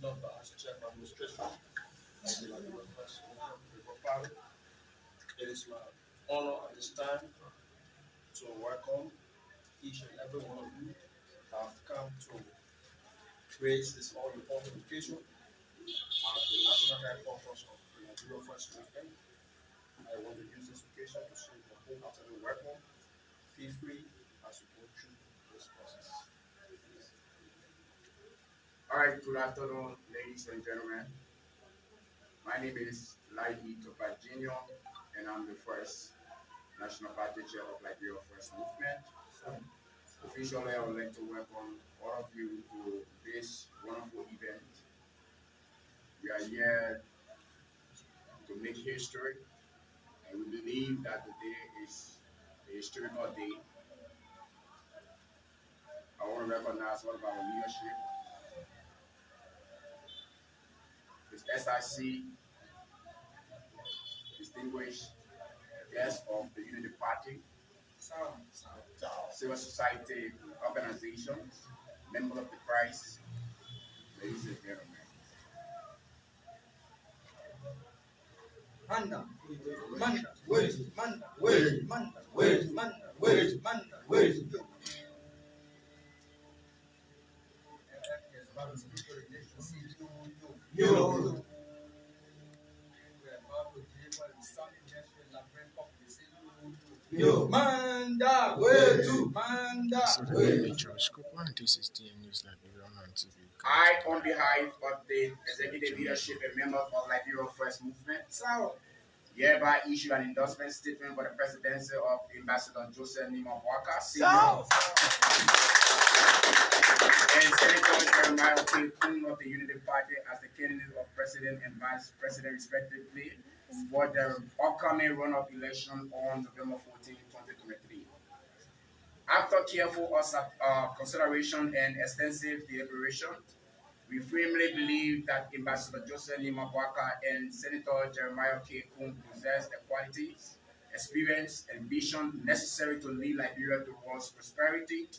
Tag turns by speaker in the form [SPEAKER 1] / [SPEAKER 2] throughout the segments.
[SPEAKER 1] Sheikh Al Moustapha, it is my honor at this time to welcome each and every one of you that have come to grace this all important occasion at the National High Conference of the Nigeria First Movement. I want to use this occasion to say your wholeheartedly welcome. Feel free as you go through this process.
[SPEAKER 2] All right, good afternoon, ladies and gentlemen. My name is Laidi Topa Jr., and I'm the first National Party Chair of Liberia First Movement. Officially, I would like to welcome all of you to this wonderful event. We are here to make history, and we believe that today is a historical day. I want to recognize all of our leadership, His SIC, distinguished guests of the Unity Party, civil society organizations, members of the press, ladies and gentlemen.
[SPEAKER 1] Manda, wait. Yo. Yo, Manda, wait to Manda.
[SPEAKER 2] I, on behalf of the executive leadership and members of Liberia First Movement, hereby issue an endorsement statement for the presidency of Ambassador Joseph Nima Waka, and Senator Jeremiah Okekun of the Unity Party as the candidate of President and Vice President, respectively, for the upcoming runoff election on November 14, 2023. After careful consideration and extensive deliberation, we firmly believe that Ambassador Joseph Nima Waka and Senator Jeremiah Okekun possess the qualities, experience, and vision necessary to lead Liberia towards prosperity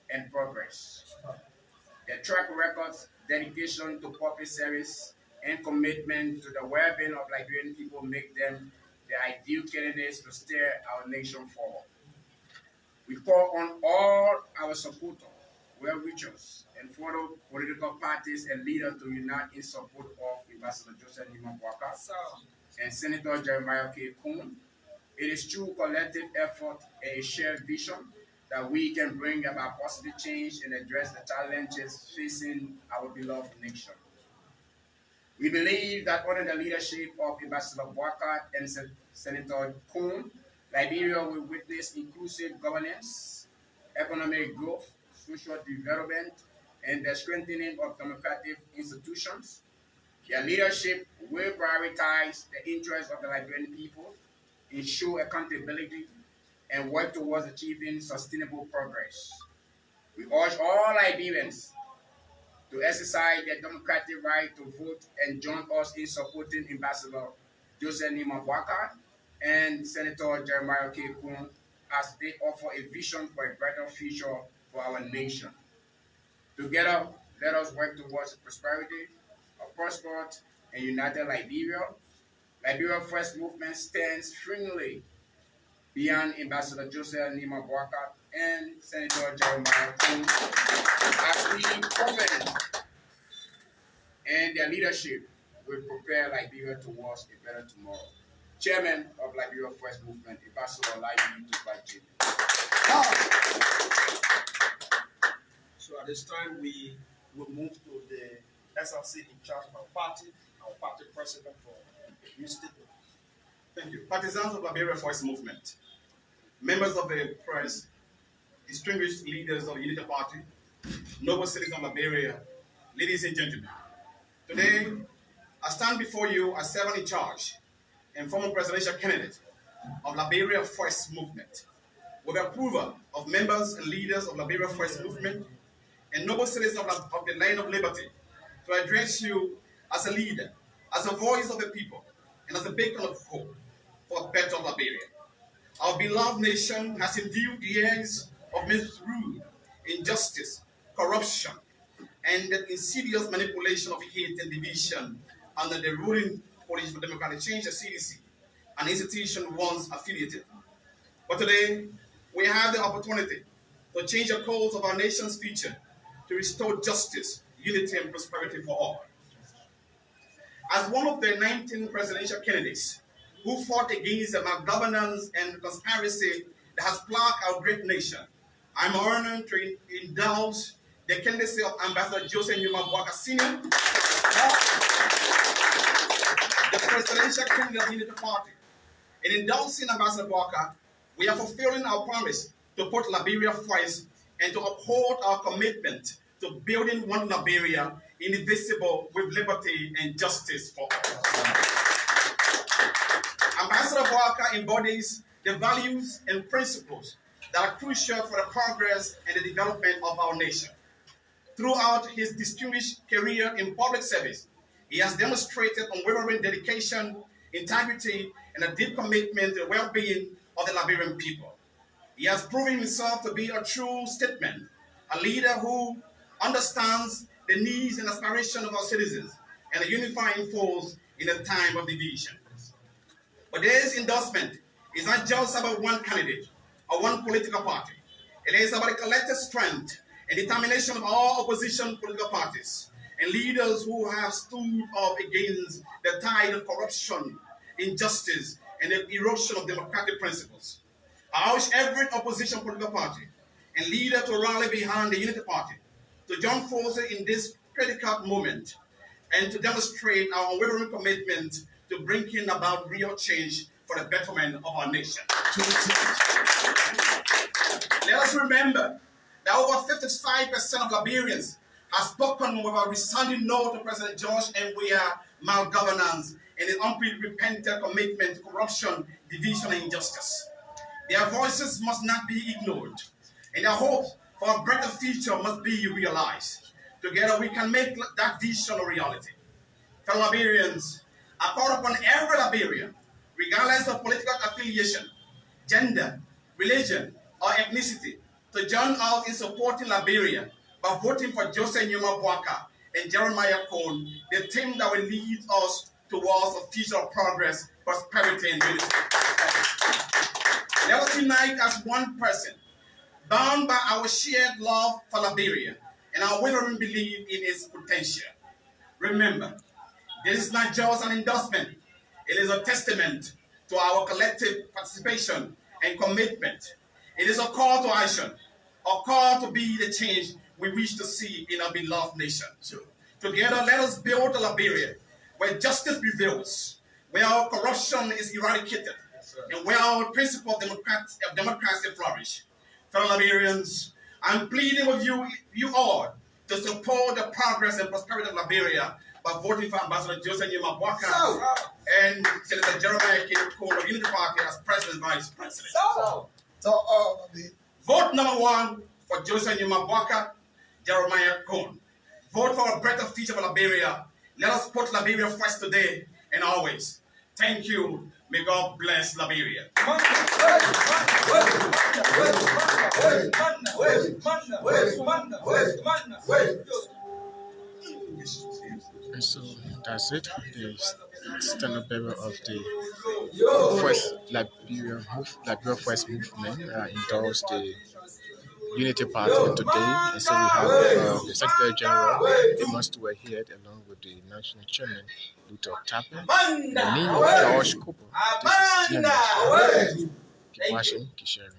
[SPEAKER 2] and progress. Their track records, dedication to public service, and commitment to the well-being of Liberian people make them the ideal candidates to steer our nation forward. We call on all our supporters, well-wishers, and fellow political parties and leaders to unite in support of Ambassador Joseph Nima Waka and Senator Jeremiah Okekun. It is through collective effort and a shared vision that we can bring about positive change and address the challenges facing our beloved nation. We believe that under the leadership of Ambassador Waka and Senator Kun, Liberia will witness inclusive governance, economic growth, social development, and the strengthening of democratic institutions. Their leadership will prioritize the interests of the Liberian people, ensure accountability, and work towards achieving sustainable progress. We urge all Liberians to exercise their democratic right to vote and join us in supporting Ambassador Joseph Nima Waka and Senator Jeremiah Okekun as they offer a vision for a brighter future for our nation. Together, let us work towards prosperity, a prosperous and united Liberia. Liberia First Movement stands firmly beyond Ambassador Joseph Nima Waka and Senator Jeremiah Okekun as we confident and their leadership will prepare Liberia towards a better tomorrow. Chairman of Liberia First Movement, Ambassador Laidi Topa Jr.
[SPEAKER 1] So at this time, we will move to the SRC in charge of our party president for new statement.
[SPEAKER 3] Thank you. Partisans of Liberia First Movement, members of the press, distinguished leaders of the Unity Party, noble citizens of Liberia, ladies and gentlemen. Today, I stand before you as servant in charge and former presidential candidate of Liberia First Movement, with the approval of members and leaders of Liberia First Movement and noble citizens of the land of liberty, to address you as a leader, as a voice of the people, and as a beacon of hope for a better Liberia. Our beloved nation has endured years of misrule, injustice, corruption, and the insidious manipulation of hate and division under the ruling Coalition for Democratic Change, the CDC, an institution once affiliated. But today, we have the opportunity to change the course of our nation's future, to restore justice, unity, and prosperity for all. As one of the 19 presidential candidates who fought against the malgovernance and conspiracy that has plagued our great nation, I'm honored to endorse the candidacy of Ambassador Joseph Boakai Sr., the presidential candidate of the Unity Party. In endorsing Ambassador Boakai, we are fulfilling our promise to put Liberia first and to uphold our commitment to building one Liberia indivisible with liberty and justice for all. Ambassador Boakai embodies the values and principles that are crucial for the progress and the development of our nation. Throughout his distinguished career in public service, he has demonstrated unwavering dedication, integrity, and a deep commitment to the well-being of the Liberian people. He has proven himself to be a true statesman, a leader who understands the needs and aspirations of our citizens, and a unifying force in a time of division. But this endorsement is not just about one candidate or one political party. It is about the collective strength and determination of all opposition political parties and leaders who have stood up against the tide of corruption, injustice, and the erosion of democratic principles. I urge every opposition political party and leader to rally behind the Unity Party, to join forces in this critical moment, and to demonstrate our unwavering commitment to bringing about real change for the betterment of our nation. Let us remember that over 55% of Liberians have spoken with a resounding no to President George M. Weah malgovernance and his unrepentant commitment to corruption, division, and injustice. Their voices must not be ignored, and their hopes for a brighter future must be realized. Together we can make that vision a reality. Fellow Liberians, I call upon every Liberian, regardless of political affiliation, gender, religion, or ethnicity, to join us in supporting Liberia by voting for Joseph Boakai and Jeremiah Cohn, the team that will lead us towards a future of progress, prosperity, and unity. Let us unite as one person, bound by our shared love for Liberia and our wavering belief in its potential. Remember, this is not just an endorsement, it is a testament to our collective participation and commitment. It is a call to action, a call to be the change we wish to see in our beloved nation. Together, let us build a Liberia where justice prevails, where our corruption is eradicated, and where our principle of democracy flourish. Fellow Liberians, I'm pleading with you all to support the progress and prosperity of Liberia by voting for Ambassador Joseph Boakai and Senator Jeremiah Cohn of Unity Party as President and Vice President. Vote number 1 for Joseph Boakai, Jeremiah Cohn. Vote for a better future for Liberia. Let us put Liberia first today and always. Thank you. May God bless Liberia.
[SPEAKER 4] And so that's it. The stand-up bearer of the first Liberia First movement endorsed the Unity Party today, and so we have the Secretary General, Moustapha Kouyateh, along with the National Chairman, Luther Tapper, and me, George Cooper. This is TNS. Keep watching, keep sharing.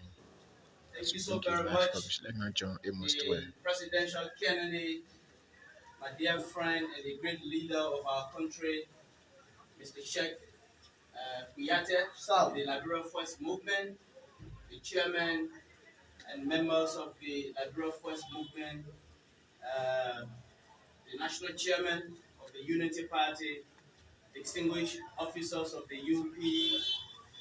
[SPEAKER 1] Thank you so very much.
[SPEAKER 4] Let me join
[SPEAKER 1] The presidential candidate, my dear friend and a great leader of our country, Mr. Sheikh Kouyateh of the Liberia First Movement, the chairman and members of the Liberia First Movement, the national chairman of the Unity Party, distinguished officers of the UP,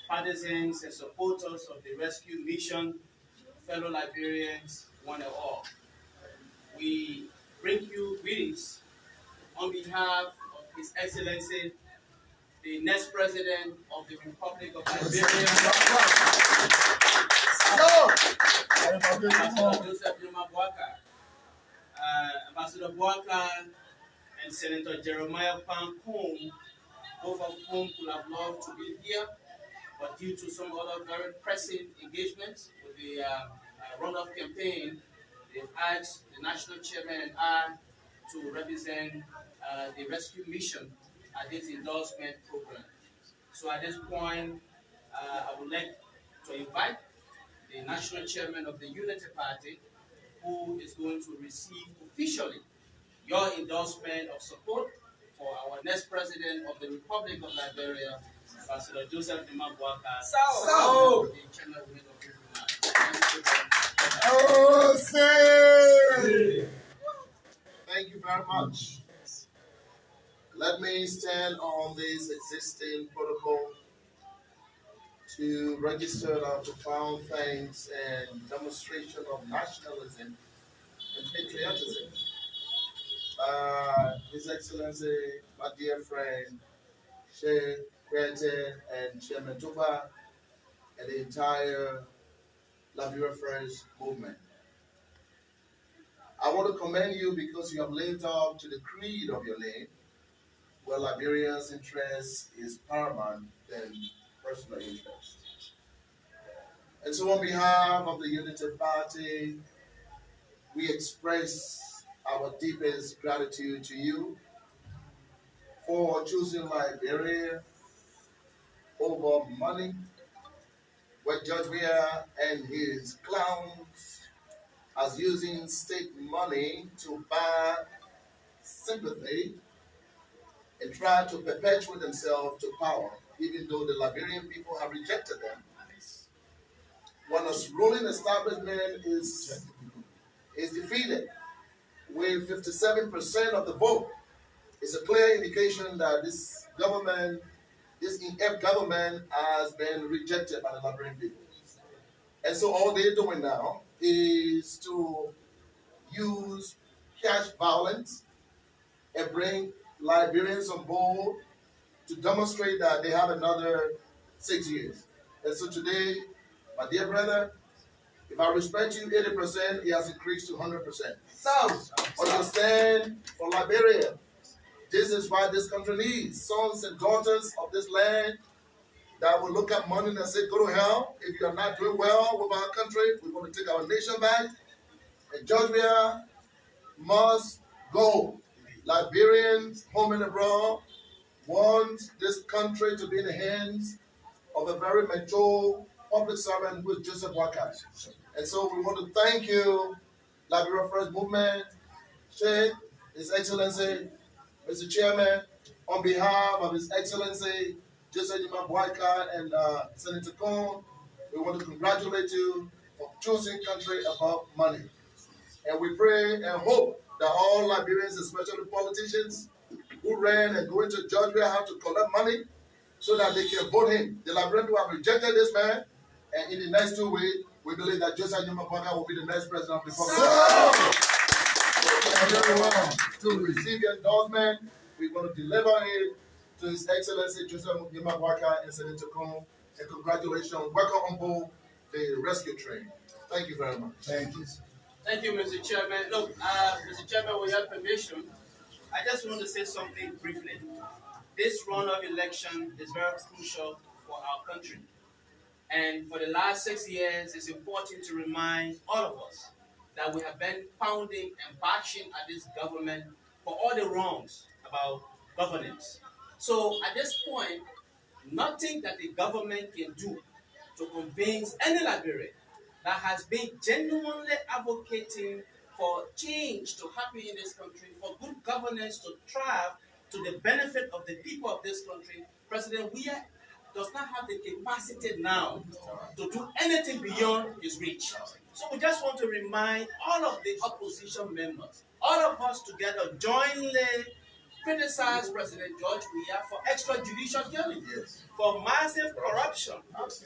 [SPEAKER 1] partisans and supporters of the rescue mission, fellow Liberians, one and all. We bring you greetings on behalf of His Excellency, the next President of the Republic of Liberia, Ambassador Joseph Boakai. Ambassador Boaka and Senator Jeremiah Pancom, both of whom could have loved to be here, but due to some other very pressing engagements with the runoff campaign, they've asked the national chairman and I to represent the rescue mission at this endorsement program. So at this point, I would like to invite the national chairman of the Unity Party, who is going to receive officially your endorsement of support for our next president of the Republic of Liberia, Ambassador Joseph Imabwaka. So, the chairman of the
[SPEAKER 3] Oh, say! Thank you very much. Let me stand on this existing protocol to register our profound thanks and demonstration of nationalism and patriotism. His Excellency, my dear friend, Sheikh Kouyateh and Chairman Tupa, and the entire Liberia First movement. I want to commend you because you have lived up to the creed of your name, where Liberia's interest is paramount than personal interest. And so on behalf of the Unity Party, we express our deepest gratitude to you for choosing Liberia over money, where Judge Weah and his clowns as using state money to buy sympathy and try to perpetuate themselves to power, even though the Liberian people have rejected them. When a ruling establishment is defeated with 57% of the vote, it's a clear indication that this government, this inept government, has been rejected by the Liberian people. And so all they're doing now is to use cash violence and bring Liberians on board to demonstrate that they have another 6 years. And so today, my dear brother, if I respect you 80%, it has increased to 100%. So, understand for Liberia, this is why this country needs sons and daughters of this land that will look at money and say, go to hell. If you are not doing well with our country, we're going to take our nation back. And Georgia must go. Liberians, home and abroad, want this country to be in the hands of a very mature public servant who is Joseph Boaka. And so we want to thank you, Liberia First Movement, Sheikh, His Excellency, Mr. Chairman, on behalf of His Excellency Joseph Boaka and Senator Cohn, we want to congratulate you for choosing country above money. And we pray and hope that all Liberians, especially politicians who ran and go into Georgia, have to collect money so that they can vote him. The Liberians who have rejected this man, and in the next 2 weeks, we believe that Joseph Boaka will be the next president of the Republic. To receive your endorsement, we're going to deliver it to His Excellency Joseph Boaka and Senator Cohn. And congratulations, welcome on board the rescue train. Thank you very much.
[SPEAKER 1] Thank you. Thank you, Mr. Chairman. Look, Mr. Chairman, with your permission, I just want to say something briefly. This runoff election is very crucial for our country. And for the last 6 years, it's important to remind all of us that we have been pounding and bashing at this government for all the wrongs about governance. So at this point, nothing that the government can do to convince any Liberian that has been genuinely advocating for change to happen in this country, for good governance to thrive to the benefit of the people of this country. President Weah does not have the capacity now to do anything beyond his reach. So we just want to remind all of the opposition members, all of us together jointly criticize President George Weah for extrajudicial killing, for massive corruption,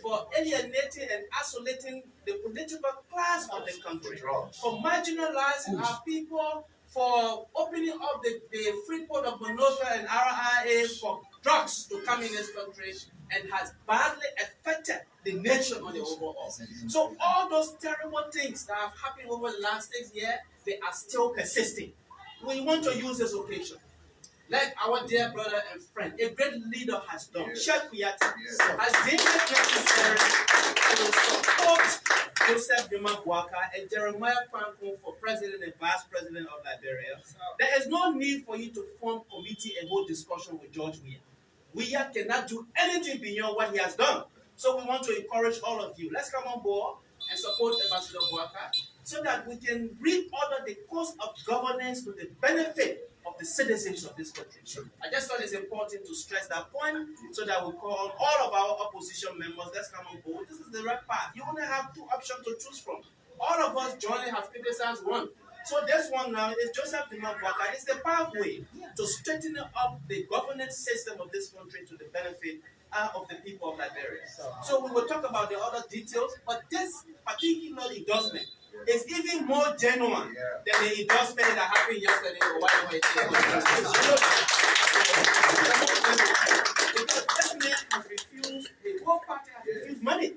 [SPEAKER 1] for alienating and isolating the political class of the country, for marginalizing our people, for opening up the free port of Monrovia and RIA for drugs to come in this country, and has badly affected the nation on the overall. So all those terrible things that have happened over the last 6 years, they are still persisting. We want to use this occasion, like our dear brother and friend, a great leader has done, Sheikh Kouyateh, has deemed it necessary to support Joseph Jomah Boakai and Jeremiah Kwanku for president and vice president of Liberia. There is no need for you to form committee and hold discussion with George Weah. Weah cannot do anything beyond what he has done. So we want to encourage all of you. Let's come on board and support Ambassador Boakai so that we can reorder the course of governance to the benefit of the citizens of this country. I just thought it's important to stress that point so that we call all of our opposition members, let's come on board. This is the right path. You only have 2 options to choose from. All of us jointly have criticized one. So this one now is Joseph Jomah Boakai. It's the pathway to straighten up the governance system of this country to the benefit of the people of Liberia. So we will talk about the other details, but this particular endorsement is even more genuine than the endorsement that happened yesterday or whatever it is. Because this man has refused, the whole party has refused money.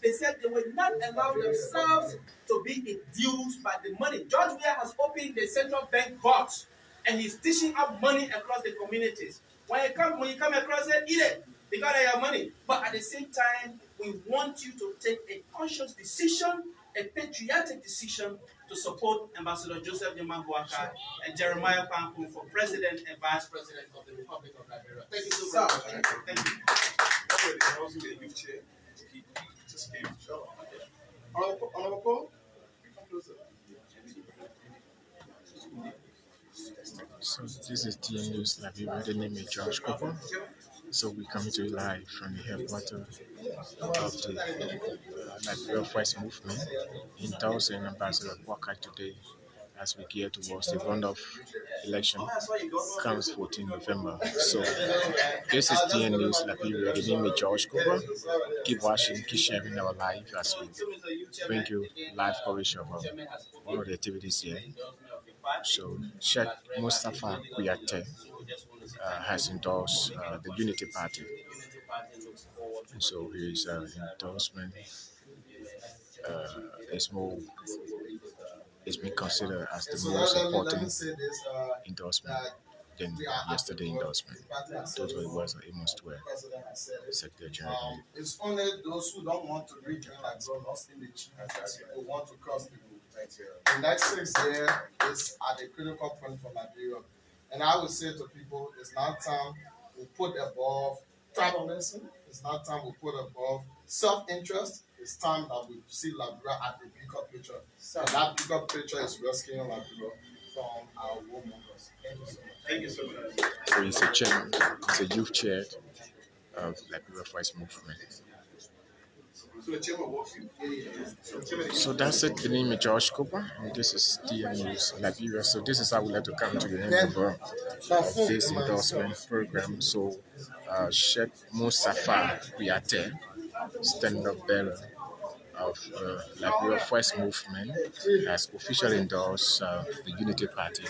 [SPEAKER 1] They said they will not allow themselves to be induced by the money. George Weah has opened the central bank vault and he's dishing out money across the communities. When you come across it, eat it. Because of your money. But at the same time, we want you to take a conscious decision, a patriotic decision to support Ambassador Joseph Jomah Boakai and Jeremiah Kwanku for president and vice president of the Republic of Liberia. Thank you so much. Thank you.
[SPEAKER 3] Honorable Paul?
[SPEAKER 4] So this is TN News Liberia. The name is George Cooper. So we come to you live from the headquarters of the Liberia First Movement in Endorse and Ambassador Boakai today as we gear towards the runoff election comes 14 November. So this is TN News Liberia. The name is George Cooper. Keep watching, keep sharing our live as we bring you live coverage of all of the activities here. So Sheikh Moustapha Kouyateh has endorsed the Unity Party. So his endorsement is being considered as the most important endorsement than yesterday endorsement. Totally was Amos 12, Secretary General.
[SPEAKER 1] It's only those who don't want to read like lost in the chief who want to cross the road. The next 6 years is at a critical point for Liberia. And I would say to people, it's not time we put above tribalism. It's not time we put above self-interest. It's time that we see Liberia at the bigger picture. And that bigger picture is rescuing Liberia from our warmongers. Thank you so much. Thank you so much.
[SPEAKER 4] So he's a chairman, he's a youth chair of Liberia First Movement. So that's it. The name is George Cooper, and this is TN News Liberia. So this is how we like to come to the end of this endorsement program. So Sheikh Moustapha Kouyateh, stand-up bearer of Liberia First Movement, has officially endorsed the Unity Party.